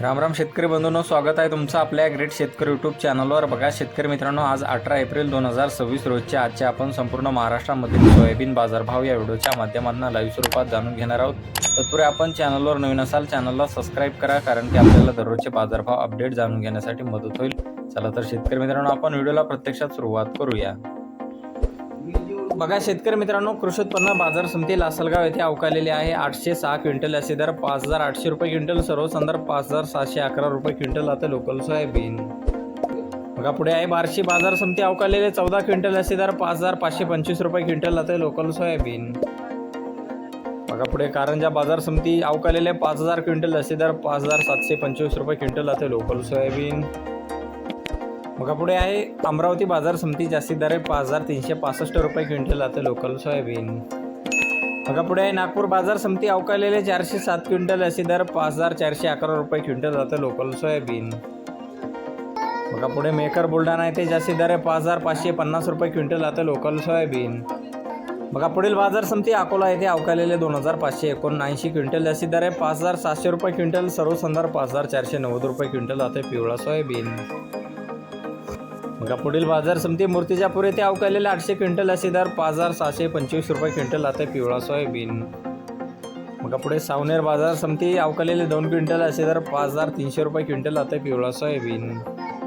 राम राम शेतकरी बंधूंनो, स्वागत आहे तुमचं आपल्या ग्रेट शेतकरी यूट्यूब चॅनलवर। बघा शेतकरी मित्रांनो, आज 18 एप्रिल 2026 रोजच्या आजच्या आपण संपूर्ण महाराष्ट्रामधील सोयाबीन बाजारभाव या व्हिडिओच्या माध्यमातून लाईव्ह स्वरूपात जाणून घेणार आहोत। तत्पूर्वी आपण चॅनलवर नवीन असाल चॅनलला सबस्क्राईब करा, कारण की आपल्याला दररोजचे बाजारभाव अपडेट जाणून घेण्यासाठी मदत होईल। चला तर शेतकरी मित्रांनो, आपण व्हिडिओला प्रत्यक्षात सुरुवात करूया। बघा शेतकरी मित्रांनो, कृषी उत्पन्न बाजार समिती लासलगाव येथे अवकालेले आहे 806 क्विंटल असे दर 5800 रुपये क्विंटल, सर्व संदर्भ 5711 रुपये क्विंटल आता लोकल सोयाबीन। बघा पुढे आहे बार्शी बाजार समिती अवकालेले 14 क्विंटल असे दर 5525 रुपये क्विंटल आता लोकल सोयाबीन। बघा पुढे कारंजा बाजार समिती अवकालेले 5000 क्विंटल असे दर 5725 रुपये क्विंटल आता लोकल सोयाबीन। बघा पुढे आहे अमरावती बाजार समिती जास्तीत दर आहे 5365 रुपये क्विंटल आता लोकल सोयाबीन। बघा पुढे आहे नागपूर बाजार समिती अवकालेले 407 क्विंटल असे दर 5411 रुपये क्विंटल आता लोकल सोयाबीन। बघा पुढे मेकर बुलढाणा येथे जास्तीत दर आहे 5550 रुपये क्विंटल आता लोकल सोयाबीन। बघा पुढील बाजार समिती अकोला येथे अवकालेले 2579 क्विंटल असे दर आहे 5700 रुपये क्विंटल, सर्व संदर्भ 5490 रुपये क्विंटल आता पिवळा सोयाबीन। बघा पुढील बाजार समिती मूर्तिजापूर येथे अवकालेले 800 क्विंटल असे दर 5725 रुपये क्विंटल आता पिवळा सोयाबीन। बघा पुढे सावनेर बाजार समिती अवकालेले 2 क्विंटल असे दर 5300 रुपये क्विंटल आता पिवळा सोयाबीन।